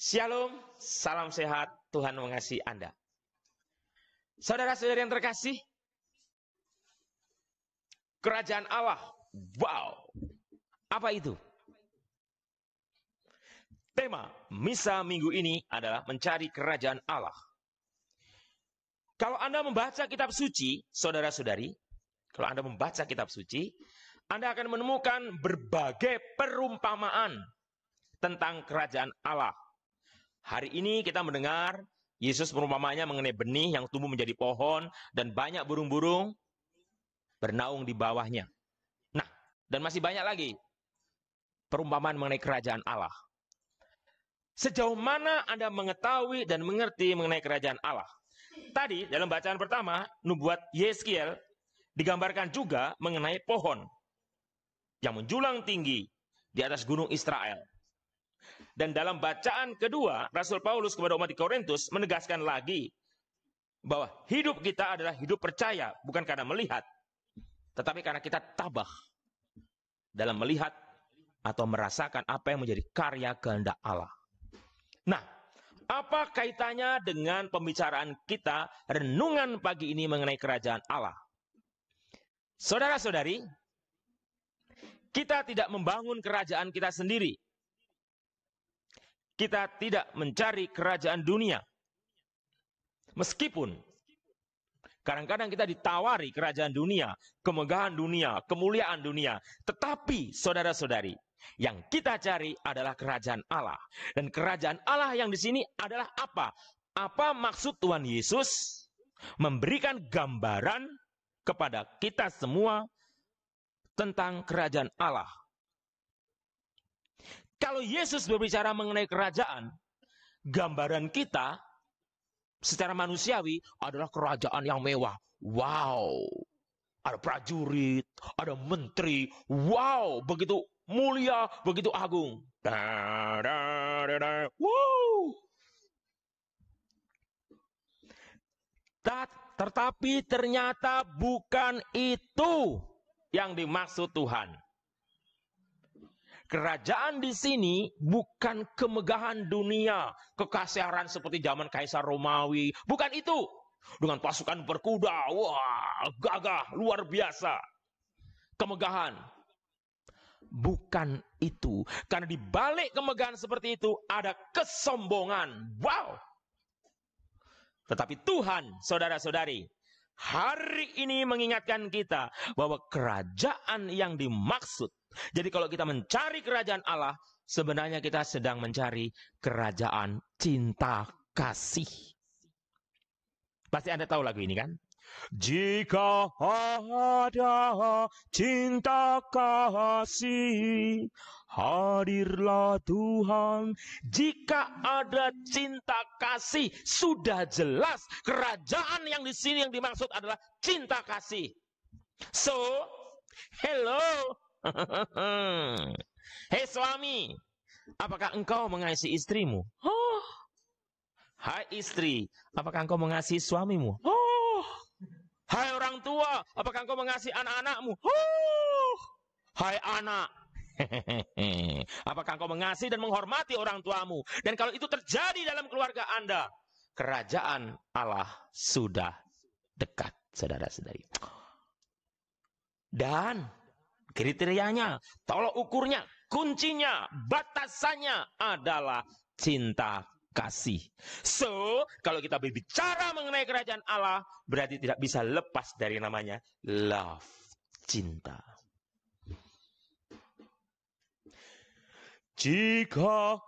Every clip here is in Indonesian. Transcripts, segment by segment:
Shalom, salam sehat, Tuhan mengasihi Anda. Saudara-saudari yang terkasih, kerajaan Allah, wow, apa itu? Tema misa minggu ini adalah mencari kerajaan Allah. Kalau Anda membaca kitab suci, saudara-saudari, kalau Anda membaca kitab suci, Anda akan menemukan berbagai perumpamaan tentang kerajaan Allah. Hari ini kita mendengar Yesus perumpamanya mengenai benih yang tumbuh menjadi pohon dan banyak burung-burung bernaung di bawahnya. Nah, dan masih banyak lagi perumpamaan mengenai kerajaan Allah. Sejauh mana Anda mengetahui dan mengerti mengenai kerajaan Allah? Tadi dalam bacaan pertama, nubuat Yeskiel digambarkan juga mengenai pohon yang menjulang tinggi di atas gunung Israel. Dan dalam bacaan kedua, Rasul Paulus kepada umat di Korintus menegaskan lagi bahwa hidup kita adalah hidup percaya, bukan karena melihat, tetapi karena kita tabah dalam melihat atau merasakan apa yang menjadi karya kehendak Allah. Nah, apa kaitannya dengan pembicaraan kita renungan pagi ini mengenai kerajaan Allah? Saudara-saudari, kita tidak membangun kerajaan kita sendiri. Kita tidak mencari kerajaan dunia. Meskipun kadang-kadang kita ditawari kerajaan dunia, kemegahan dunia, kemuliaan dunia. Tetapi saudara-saudari, yang kita cari adalah kerajaan Allah. Dan kerajaan Allah yang di sini adalah apa? Apa maksud Tuhan Yesus memberikan gambaran kepada kita semua tentang kerajaan Allah? Kalau Yesus berbicara mengenai kerajaan, gambaran kita secara manusiawi adalah kerajaan yang mewah. Wow, ada prajurit, ada menteri. Wow, begitu mulia, begitu agung. Wow. Tetapi ternyata bukan itu yang dimaksud Tuhan. Kerajaan di sini bukan kemegahan dunia, kekaisaran seperti zaman Kaisar Romawi. Bukan itu. Dengan pasukan berkuda, wah, gagah, luar biasa. Kemegahan. Bukan itu. Karena di balik kemegahan seperti itu ada kesombongan. Wow. Tetapi Tuhan, saudara-saudari, hari ini mengingatkan kita bahwa kerajaan yang dimaksud. Jadi kalau kita mencari kerajaan Allah, sebenarnya kita sedang mencari kerajaan cinta kasih. Pasti Anda tahu lagu ini kan? Jika ada cinta kasih, hadirlah Tuhan. Jika ada cinta kasih, sudah jelas kerajaan yang di sini yang dimaksud adalah cinta kasih. So, hello. Hei suami, apakah engkau mengasihi istrimu? Oh. Hai istri, apakah engkau mengasihi suamimu? Oh. Hai orang tua, apakah engkau mengasihi anak-anakmu? Oh. Hai anak, apakah engkau mengasihi dan menghormati orang tuamu? Dan kalau itu terjadi dalam keluarga Anda, kerajaan Allah sudah dekat, saudara-saudari. Dan kriterianya, tolok ukurnya, kuncinya, batasannya adalah cinta kasih. So, kalau kita berbicara mengenai kerajaan Allah, berarti tidak bisa lepas dari namanya love, cinta. Jika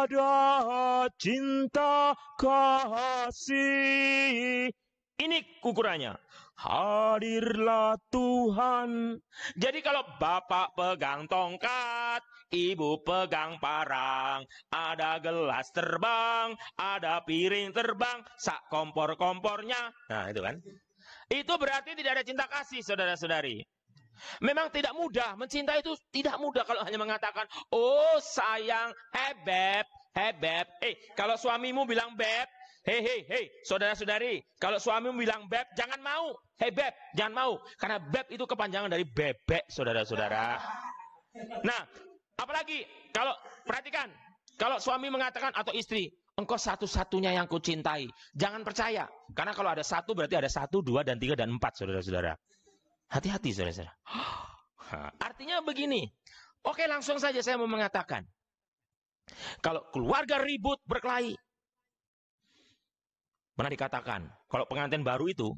ada cinta kasih, ini ukurannya. Hadirlah Tuhan. Jadi kalau bapak pegang tongkat, ibu pegang parang, ada gelas terbang, ada piring terbang, sak kompor-kompornya. Nah itu kan. Itu berarti tidak ada cinta kasih, saudara-saudari. Memang tidak mudah, mencintai itu tidak mudah kalau hanya mengatakan, oh sayang, hey beb, hey beb. Kalau suamimu bilang beb, hei, saudara-saudari, kalau suamimu bilang beb, jangan mau. Hei beb, jangan mau. Karena beb itu kepanjangan dari bebek, saudara-saudara. Nah, apalagi kalau perhatikan, Kalau suami mengatakan atau istri, engkau satu-satunya yang kucintai, jangan percaya. Karena kalau ada satu berarti ada 1, 2, dan 3, dan 4, saudara-saudara. Hati-hati, saudara-saudara. Artinya begini. Oke, langsung saja saya mau mengatakan. Kalau keluarga ribut, berkelahi. Pernah dikatakan, kalau pengantin baru itu,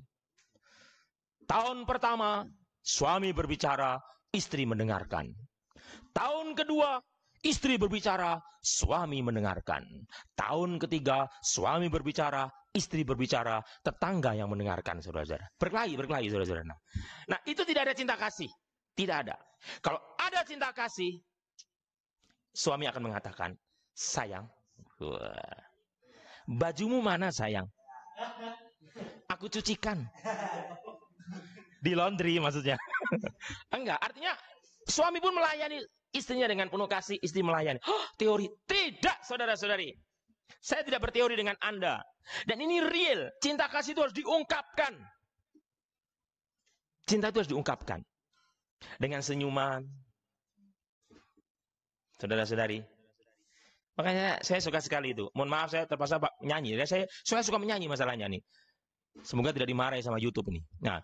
tahun pertama, suami berbicara, istri mendengarkan. Tahun kedua, istri berbicara, suami mendengarkan. Tahun ketiga, suami berbicara, istri berbicara, tetangga yang mendengarkan, saudara-saudara. Berkelahi, saudara-saudara. Nah, itu tidak ada cinta kasih. Tidak ada. Kalau ada cinta kasih, suami akan mengatakan, sayang, bajumu mana sayang? Aku cucikan. Di laundry maksudnya. Enggak, artinya suami pun melayani istrinya dengan penuh kasih, istri melayani. Teori. Tidak, saudara-saudari. Saya tidak berteori dengan Anda. Dan ini real. Cinta kasih itu harus diungkapkan. Cinta itu harus diungkapkan. Dengan senyuman. Saudara-saudari. Makanya saya suka sekali itu. Mohon maaf saya terpaksa nyanyi. Saya suka menyanyi masalahnya nih. Semoga tidak dimarahi sama YouTube ini. Nah,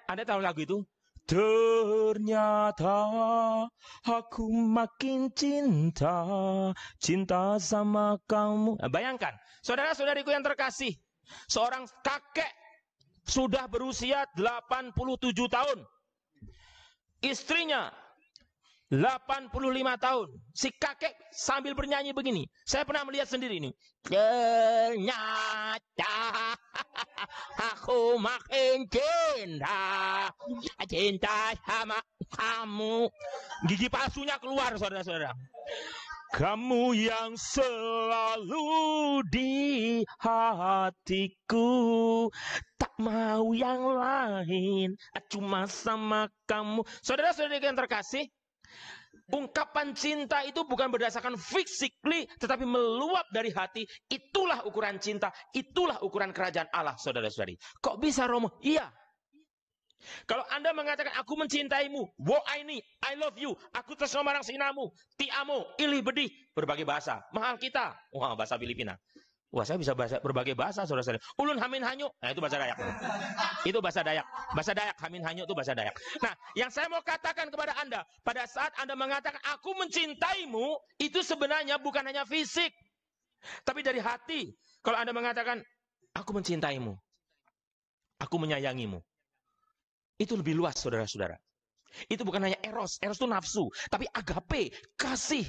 Anda tahu lagu itu? Ternyata aku makin cinta sama kamu. Nah, bayangkan, saudara-saudariku yang terkasih, seorang kakek sudah berusia 87 tahun. Istrinya 85 tahun. Si kakek sambil bernyanyi begini. Saya pernah melihat sendiri ini. Ternyata aku makin cinta sama kamu. Gigi palsunya keluar, saudara-saudara. Kamu yang selalu di hatiku, tak mau yang lain, cuma sama kamu. Saudara-saudari yang terkasih, ungkapan cinta itu bukan berdasarkan physically, tetapi meluap dari hati. Itulah ukuran cinta, itulah ukuran kerajaan Allah, saudara-saudari. Kok bisa, Romo? Iya. Kalau Anda mengatakan, aku mencintaimu, wo aini, I love you, aku tersomarang sinamu, ti amo, ili bedih, berbagai bahasa. Mahal kita. Wah, bahasa Filipina. Wah, saya bisa berbagai bahasa, saudara-saudara. Ulun hamin hanyu, nah itu bahasa Dayak. Itu bahasa Dayak. Bahasa Dayak, hamin hanyu itu bahasa Dayak. Nah, yang saya mau katakan kepada Anda, pada saat Anda mengatakan, aku mencintaimu, itu sebenarnya bukan hanya fisik, tapi dari hati. Kalau Anda mengatakan, aku mencintaimu, aku menyayangimu, itu lebih luas, saudara-saudara. Itu bukan hanya eros itu nafsu, tapi agape, kasih.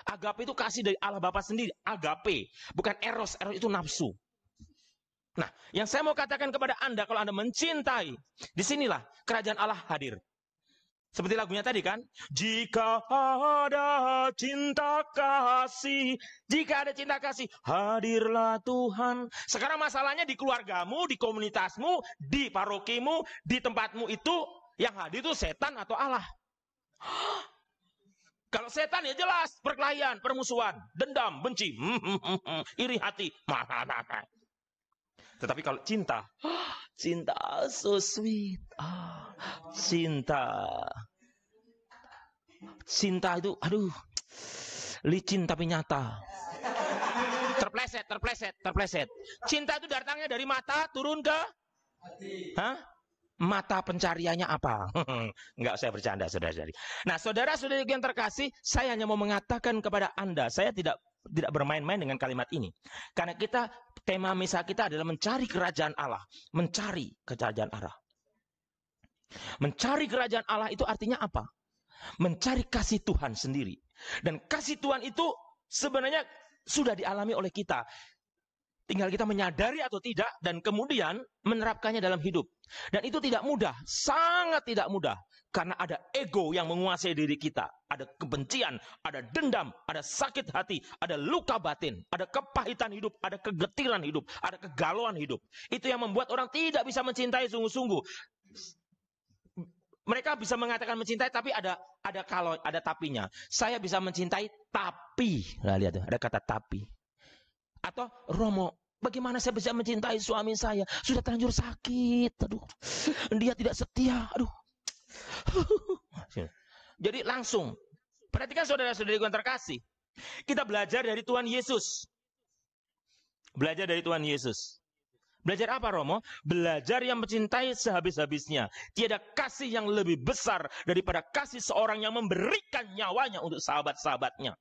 Agape itu kasih dari Allah Bapa sendiri. Agape, bukan eros itu nafsu. Nah, yang saya mau katakan kepada Anda, kalau Anda mencintai, disinilah kerajaan Allah hadir. Seperti lagunya tadi kan, jika ada cinta kasih, hadirlah Tuhan. Sekarang masalahnya di keluargamu, di komunitasmu, di parokimu, di tempatmu itu, yang hadir itu setan atau Allah. Kalau setan ya jelas, perkelahian, permusuhan, dendam, benci, iri hati, Tetapi kalau cinta so sweet, cinta itu, aduh, licin tapi nyata, terpleset. Cinta itu datangnya dari mata turun ke mata pencariannya apa? Enggak, saya bercanda, saudara-saudari. Nah, saudara-saudari yang terkasih, saya hanya mau mengatakan kepada Anda, saya tidak bermain-main dengan kalimat ini. Karena tema misa kita adalah mencari kerajaan Allah. Mencari kerajaan Allah. Mencari kerajaan Allah itu artinya apa? Mencari kasih Tuhan sendiri. Dan kasih Tuhan itu sebenarnya sudah dialami oleh kita. Tinggal kita menyadari atau tidak, dan kemudian menerapkannya dalam hidup. Dan itu tidak mudah, sangat tidak mudah. Karena ada ego yang menguasai diri kita. Ada kebencian, ada dendam, ada sakit hati, ada luka batin, ada kepahitan hidup, ada kegetiran hidup, ada kegalauan hidup. Itu yang membuat orang tidak bisa mencintai sungguh-sungguh. Mereka bisa mengatakan mencintai, tapi ada tapinya. Saya bisa mencintai, tapi. Nah, lihat tuh, ada kata tapi. Atau, Romo, bagaimana saya bisa mencintai suami saya? Sudah terlanjur sakit. Aduh, dia tidak setia. Aduh. Jadi langsung. Perhatikan saudara-saudari yang terkasih. Kita belajar dari Tuhan Yesus. Belajar dari Tuhan Yesus. Belajar apa, Romo? Belajar yang mencintai sehabis-habisnya. Tiada kasih yang lebih besar daripada kasih seorang yang memberikan nyawanya untuk sahabat-sahabatnya.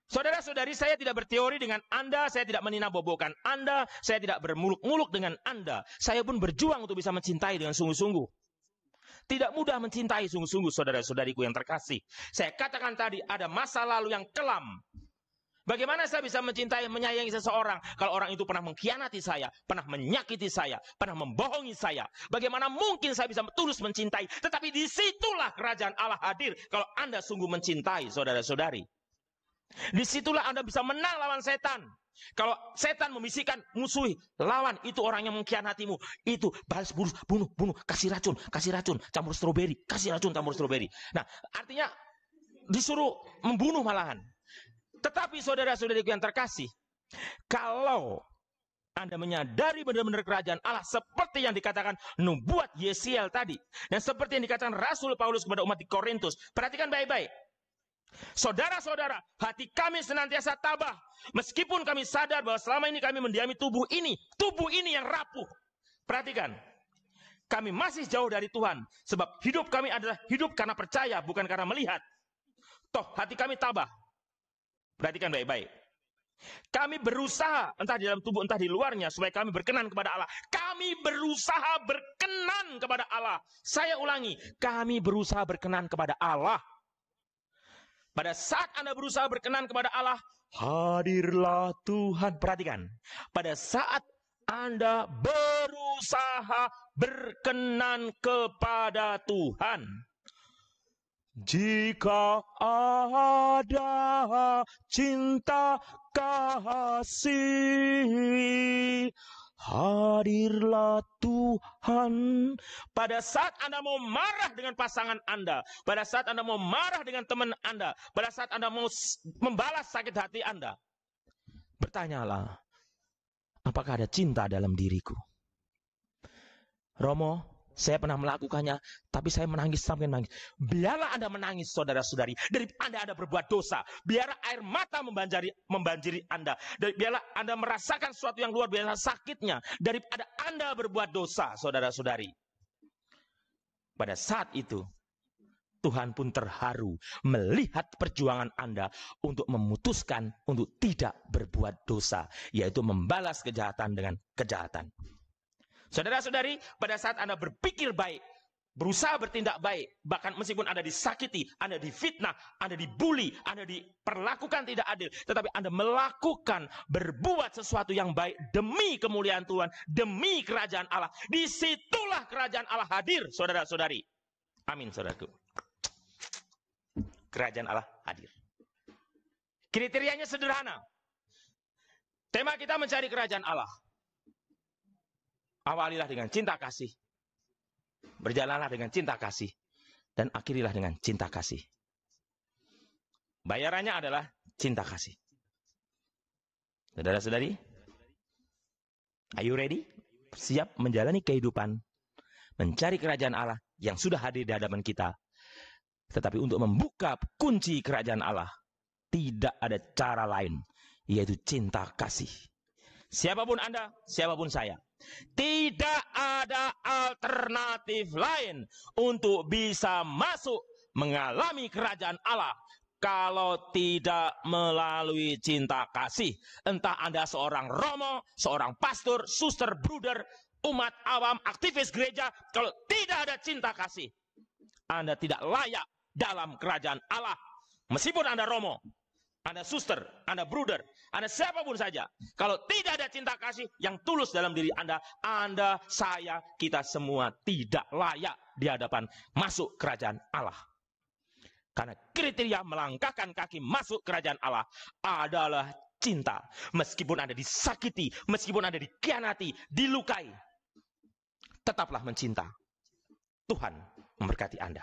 Saudara-saudari, saya tidak berteori dengan Anda, saya tidak meninabobokan Anda, saya tidak bermuluk-muluk dengan Anda. Saya pun berjuang untuk bisa mencintai dengan sungguh-sungguh. Tidak mudah mencintai sungguh-sungguh, saudara-saudariku yang terkasih. Saya katakan tadi, ada masa lalu yang kelam. Bagaimana saya bisa mencintai, menyayangi seseorang kalau orang itu pernah mengkhianati saya, pernah menyakiti saya, pernah membohongi saya? Bagaimana mungkin saya bisa tulus mencintai? Tetapi disitulah kerajaan Allah hadir kalau Anda sungguh mencintai, saudara-saudari. Disitulah Anda bisa menang lawan setan. Kalau setan membisikkan, musuhi, lawan itu orang yang mengkhianatimu, itu balas, bunuh, kasih racun, campur stroberi, kasih racun, campur stroberi. Nah, artinya disuruh membunuh malahan. Tetapi saudara-saudariku yang terkasih, kalau Anda menyadari benar-benar kerajaan Allah seperti yang dikatakan nubuat Yesiel tadi, dan seperti yang dikatakan Rasul Paulus kepada umat di Korintus, perhatikan baik-baik. Saudara-saudara, hati kami senantiasa tabah, meskipun kami sadar bahwa selama ini kami mendiami tubuh ini yang rapuh. Perhatikan, kami masih jauh dari Tuhan, sebab hidup kami adalah hidup karena percaya, bukan karena melihat. Toh hati kami tabah. Perhatikan baik-baik. Kami berusaha, entah di dalam tubuh, entah di luarnya, supaya kami berkenan kepada Allah. Kami berusaha berkenan kepada Allah. Saya ulangi, kami berusaha berkenan kepada Allah. Pada saat Anda berusaha berkenan kepada Allah, hadirlah Tuhan. Perhatikan, pada saat Anda berusaha berkenan kepada Tuhan, jika ada cinta kasih, hadirlah Tuhan. Pada saat Anda mau marah dengan pasangan Anda, pada saat Anda mau marah dengan teman Anda, pada saat Anda mau membalas sakit hati Anda, bertanyalah, apakah ada cinta dalam diriku? Romo, saya pernah melakukannya, tapi saya menangis sampai menangis. Biarlah Anda menangis, saudara-saudari, dari Anda berbuat dosa. Biarlah air mata membanjiri Anda. Biarlah Anda merasakan sesuatu yang luar biasa sakitnya daripada Anda berbuat dosa, saudara-saudari. Pada saat itu, Tuhan pun terharu melihat perjuangan Anda untuk memutuskan untuk tidak berbuat dosa, yaitu membalas kejahatan dengan kejahatan. Saudara-saudari, pada saat Anda berpikir baik, berusaha bertindak baik, bahkan meskipun Anda disakiti, Anda difitnah, Anda dibully, Anda diperlakukan tidak adil, tetapi Anda melakukan, berbuat sesuatu yang baik demi kemuliaan Tuhan, demi kerajaan Allah. Disitulah kerajaan Allah hadir, saudara-saudari. Amin, saudaraku. Kerajaan Allah hadir. Kriterianya sederhana. Tema kita mencari kerajaan Allah. Awalilah dengan cinta kasih, berjalanlah dengan cinta kasih, dan akhirilah dengan cinta kasih. Bayarannya adalah cinta kasih. Saudara-saudari, are you ready? Siap menjalani kehidupan, mencari kerajaan Allah yang sudah hadir di hadapan kita. Tetapi untuk membuka kunci kerajaan Allah, tidak ada cara lain, yaitu cinta kasih. Siapapun Anda, siapapun saya, tidak ada alternatif lain untuk bisa masuk mengalami kerajaan Allah kalau tidak melalui cinta kasih. Entah Anda seorang romo, seorang pastor, suster, bruder, umat awam, aktivis gereja, kalau tidak ada cinta kasih, Anda tidak layak dalam kerajaan Allah. Meskipun Anda romo, Anda suster, Anda bruder, Anda siapapun saja, kalau tidak ada cinta kasih yang tulus dalam diri Anda, saya, kita semua tidak layak di hadapan masuk kerajaan Allah. Karena kriteria melangkahkan kaki masuk kerajaan Allah adalah cinta. Meskipun Anda disakiti, meskipun Anda dikhianati, dilukai, tetaplah mencinta. Tuhan memberkati Anda.